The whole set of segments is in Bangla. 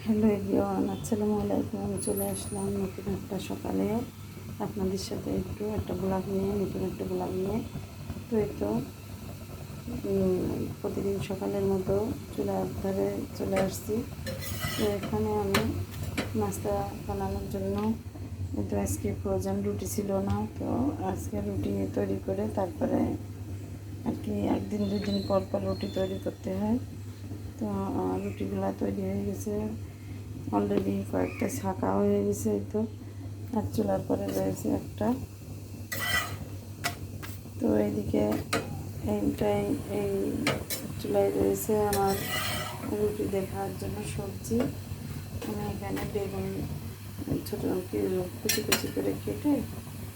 হ্যালো এভরিওয়ান, আসসালামু আলাইকুম। আমি চলে আসলাম নতুন একটা সকালে আপনাদের সাথে একটু একটা ব্লগ নিয়ে, নতুন একটা ব্লগ নিয়ে। তো এই তো প্রতিদিন সকালের মতো চুলার ধারে চলে আসছি। তো এখানে আমি নাস্তা বানানোর জন্য তো আজকে ফ্রোজেন রুটি ছিল না, তো আজকে রুটি তৈরি করে তারপরে আর কি একদিন দুদিন পর পর রুটি তৈরি করতে হয়। তো রুটিগুলো তৈরি হয়ে গেছে অলরেডি, কয়েকটা ছাঁকা হয়ে গেছে। তো আর চুলার পরে রয়েছে একটা। তো এইদিকে এইটাই এই চুলায় রয়েছে আমার রুটি দেখার জন্য সবজি। আমি এখানে বেগুন ছোটো কুচি কুচি করে কেটে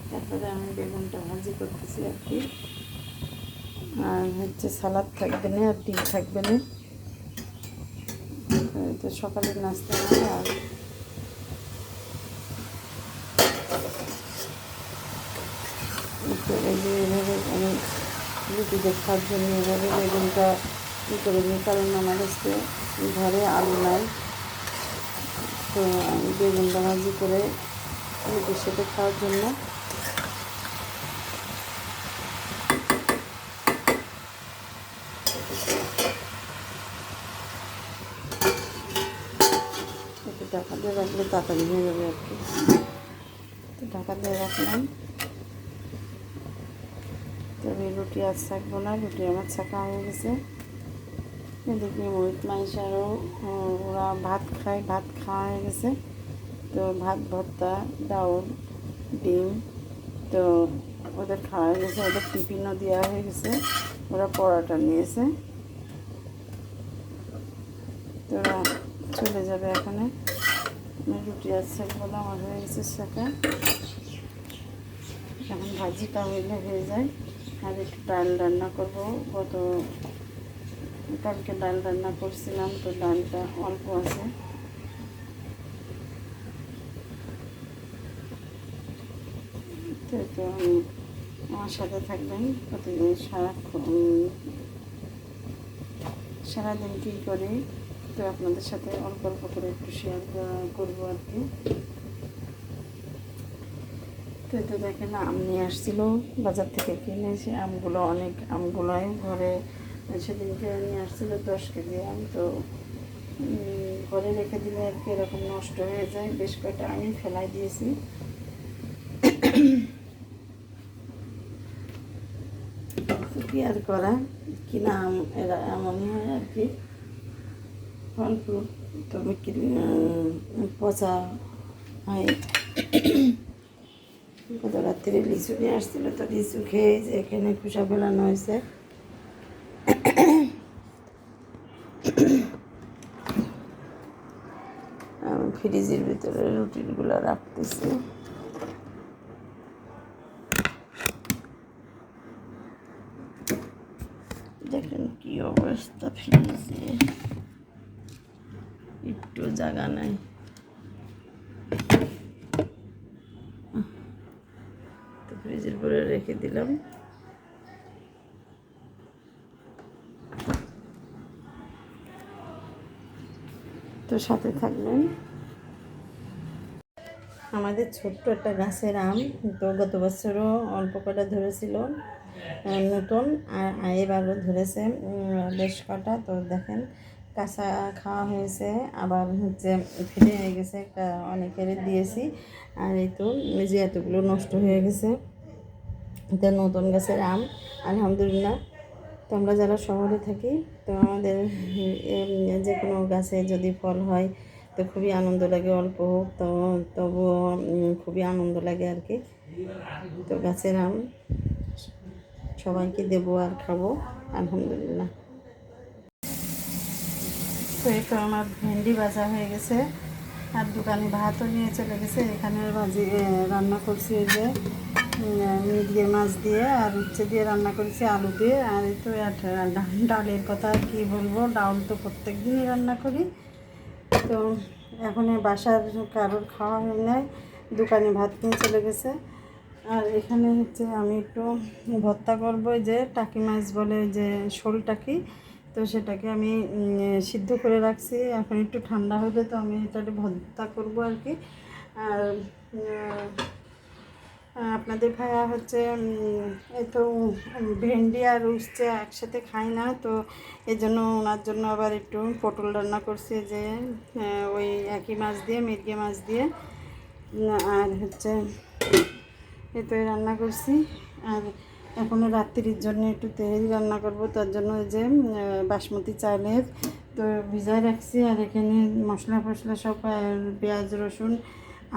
তারপরে আমি বেগুনটা ভাজি করতেছি আর কি। আর হচ্ছে সালাদ থাকবে না আর ডিম থাকবে না। তো সকালের নাস্তা আর তো এই যে এভাবে আমি রুটি দেখার জন্য এভাবে বেগুনটা করে নিই, কারণ আমার কাছে ঘরে আলু নাই। তো আমি বেগুনটা ভাজি করে রুটির সাথে খাওয়ার জন্য একটু ঢাকা দিয়ে রাখলে তাড়াতাড়ি হয়ে যাবে আর কি। তো ঢাকা দিয়ে রাখলাম। তবে রুটি আর ছাকবো না, রুটি আমার ছাকা হয়ে গেছে। এদিকে মহিত মাইশারও ওরা ভাত খায়, ভাত খাওয়া হয়ে গেছে। তো ভাত ভর্তা ডাউল ডিম তো ওদের খাওয়া হয়ে গেছে, ওদের টিফিনও দেওয়া হয়ে গেছে, ওরা পরোটা নিয়েছে। তো ওরা চলে যাবে এখানে। রুটি আছে বলে আমার হয়ে গেছে শাকা। এখন ভাজিটা হইলে হয়ে যায়। আর একটু ডাল রান্না করবো। কালকে ডাল রান্না করছিলাম, তো ডালটা অল্প আছে। তো আমি আমার সাথে থাকবেন প্রতিদিন সারাদিন কী করি, তো আপনাদের সাথে অল্প অল্প করে একটু শেয়ার করবো আর কি। তো তো দেখেন আম নিয়ে আসছিলো বাজার থেকে কিনে, সে আমগুলোই ঘরে সেদিনকে নিয়ে আসছিলো 10 কেজি আম। তো ঘরে রেখে দিলে আর কি এরকম নষ্ট হয়ে যায়, বেশ কয়েকটা আমি ফেলাই দিয়েছি। কি আর করা, কিনা আম এরা এমনই হয় আর কি, ফল ফ্রুট তো বিক্রি পচা হয়। গত রাত্রে লিচু নিয়ে আসছিল, তো লিচু খেয়ে যে এখানে খোসা ফেলানো হয়েছে। আমি ফ্রিজের ভিতরে রুটিগুলো রাখতেছি। দেখেন কি অবস্থা, ফ্রিজে একটু জায়গা নাই। তো ফ্রিজের পরে রেখে দিলাম। তো সাথে থাকবেন। আমাদের ছোট্ট একটা গাছের আম, তো গত বছরও অল্প কটা ধরেছিল নতুন, আর এবারও ধরেছে বেশ কটা। তো দেখেন কাঁচা খাওয়া হয়েছে, আবার হচ্ছে ফেলে হয়ে গেছে, অনেকেরই দিয়েছি। আর এই তো যে এতগুলো নষ্ট হয়ে গেছে। তো নতুন গাছের আম আলহামদুলিল্লাহ। তো আমরা যারা শহরে থাকি, তো আমাদের যে কোনো গাছে যদি ফল হয় তো খুবই আনন্দ লাগে, অল্প হোক তো তবুও খুবই আনন্দ লাগে আর কি। তো গাছের আম সবাইকে দেবো আর খাবো আলহামদুলিল্লাহ। তো এই তো আমার ভেন্ডি ভাজা হয়ে গেছে, আর দোকানে ভাতও নিয়ে চলে গেছে। এখানে রান্না করছি এই যে মিরগেল মাছ দিয়ে আর উচ্ছে দিয়ে রান্না করেছি, আলু দিয়ে। আর এই তো ডালের কথা কি বলবো, ডাল তো প্রত্যেক দিনই রান্না করি। তো এখন বাসার কারোর খাওয়া হয় নাই, দোকানে ভাত নিয়ে চলে গেছে। আর এখানে হচ্ছে আমি একটু ভর্তা করবো, যে টাকি মাছ বলে, যে শোল টাকি, তো সেটাকে আমি সিদ্ধ করে রাখছি। এখন একটু ঠান্ডা হলে তো আমি এটাকে ভর্তা করবো আর কি। আর আপনাদের ভাইয়া হচ্ছে এই তো ভেন্ডি আর উচ্ছে একসাথে খায় না, তো এই জন্য ওনার জন্য আবার একটু পটল রান্না করছি, যে ওই একই মাছ দিয়ে, মিরগে মাছ দিয়ে। আর হচ্ছে এই তো রান্না করছি। আর এখনও রাত্রির জন্য একটু তেল রান্না করব, তার জন্য ওই যে বাসমতি চালের তো ভিজায় রাখছি। আর এখানে মশলা ফসলা সব পেঁয়াজ রসুন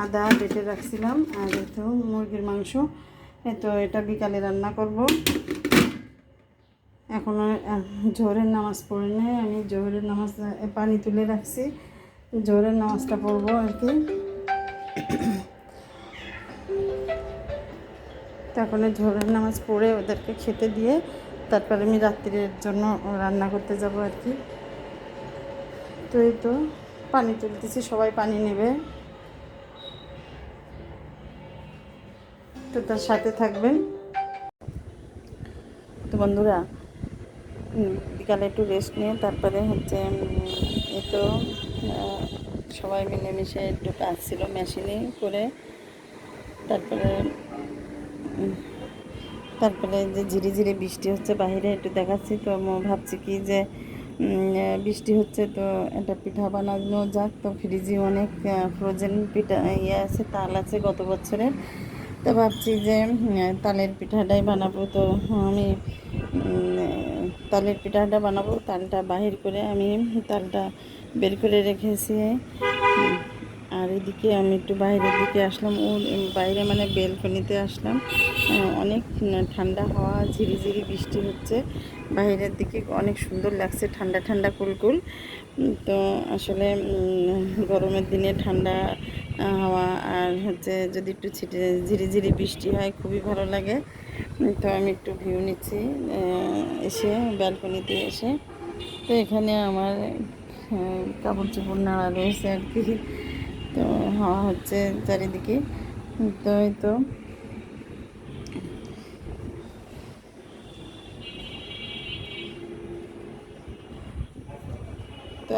আদা বেটে রাখছিলাম। আর একটু মুরগির মাংস, তো এটা বিকালে রান্না করব। এখনও জোহরের নামাজ পড়ে নেই, আমি জোহরের নামাজ পানি তুলে রাখছি, জোহরের নামাজটা পড়বো আর কি। তখন জোহরের নামাজ পড়ে ওদেরকে খেতে দিয়ে তারপরে আমি রাত্রির জন্য রান্না করতে যাব আর কি। তো এই তো পানি তুলতেছি, সবাই পানি নেবে, তো তার সাথে থাকবেন। তো বন্ধুরা বিকালে একটু রেস্ট নিয়ে তারপরে হচ্ছে এই তো সবাই মিলেমিশে একটু কাজ ছিল মেশিনে করে, তারপরে যে ঝিরিঝিরি বৃষ্টি হচ্ছে বাইরে একটু দেখাচ্ছি। তো ভাবছি কি যে বৃষ্টি হচ্ছে, তো একটা পিঠা বানানো যাক। তো ফ্রিজে অনেক ফ্রোজেন পিঠা আছে, তাল আছে গত বছরের। তো ভাবছি যে তালের পিঠাটাই বানাবো। তো আমি তালের পিঠাটা বানাবো, তালটা বাহির করে আমি তালটা বের করে রেখেছি। আর এদিকে আমি একটু বাইরের দিকে আসলাম, বাইরে মানে বেলকনিতে আসলাম। অনেক ঠান্ডা হাওয়া, ঝিরিঝিরি বৃষ্টি হচ্ছে, বাইরের দিকে অনেক সুন্দর লাগছে, ঠান্ডা ঠান্ডা কুলকুল। তো আসলে গরমের দিনে ঠান্ডা হাওয়া আর হচ্ছে যদি একটু ঝিরিঝিরি বৃষ্টি হয় খুবই ভালো লাগে। তো আমি একটু ভিউ নিচ্ছি এসে, ব্যালকনিতে এসে। তো এখানে আমার কাপড় চোপড় নাড়া রয়েছে আর কি। তো হাওয়া হচ্ছে চারিদিকে। তো এই তো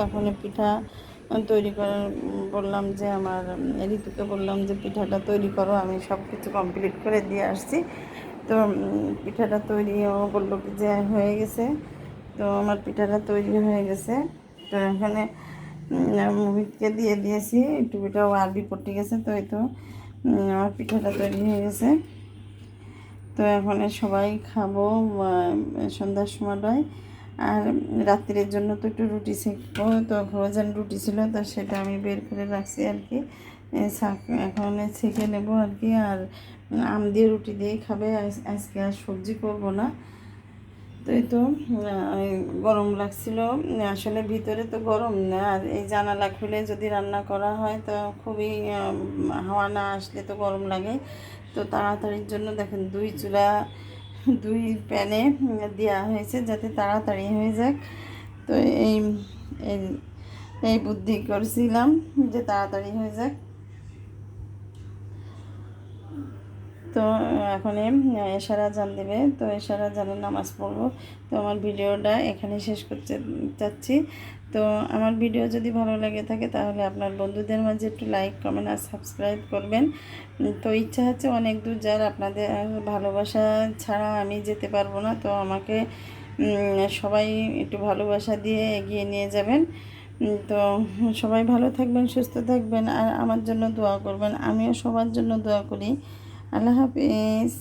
এখন পিঠা তৈরি করার বললাম, যে আমার ঋতুকে বললাম যে পিঠাটা তৈরি করো, আমি সব কিছু কমপ্লিট করে দিয়ে আসছি। তো পিঠাটা তৈরিও বললো কি যে হয়ে গেছে। তো আমার পিঠাটা তৈরি হয়ে গেছে। তো এখানে মুভিকে দিয়ে দিয়েছি, একটু পিঠাও আরবি পড়তে গেছে। তো এই তো আমার পিঠাটা তৈরি হয়ে গেছে। তো এখন সবাই খাবো সন্ধ্যার সময়টায়। আর রাত্রের জন্য তো একটু রুটি সেঁকবো, তো ফ্রোজেন রুটি ছিল, তো সেটা আমি বের করে রাখছি আর কি। এখন ছেঁকে নেবো আর কি। আর আম দিয়ে রুটি দিয়েই খাবে, আজকে আর সবজি করবো না। তো এই তো গরম লাগছিল, আসলে ভিতরে তো গরম না, আর এই জানালা খুলে যদি রান্না করা হয় তো খুবই হাওয়া না আসলে তো গরম লাগে। তো তাড়াতাড়ির জন্য দেখেন দুই প্যানে দেওয়া হয়েছে যাতে তাড়াতাড়ি হয়ে যাক। তো এই এই বুদ্ধি করছিলাম যে তাড়াতাড়ি হয়ে যাক। তো এখন এশার আজান দেবে, তো এশার আজানের নামাজ পড়বো। তো আমার ভিডিওটা এখানে শেষ করতে চাচ্ছি। তো আমার ভিডিও যদি ভালো লাগে থাকে তাহলে আপনার বন্ধুদের মাঝে একটু লাইক কমেন্ট আর সাবস্ক্রাইব করবেন। তো ইচ্ছা হচ্ছে অনেক দূর যার, আপনাদের ভালোবাসা ছাড়া আমি যেতে পারবো না। তো আমাকে সবাই একটু ভালোবাসা দিয়ে এগিয়ে নিয়ে যাবেন। তো সবাই ভালো থাকবেন, সুস্থ থাকবেন, আর আমার জন্য দোয়া করবেন। আমিও সবার জন্য দোয়া করি। আল্লাহ হাফিজ।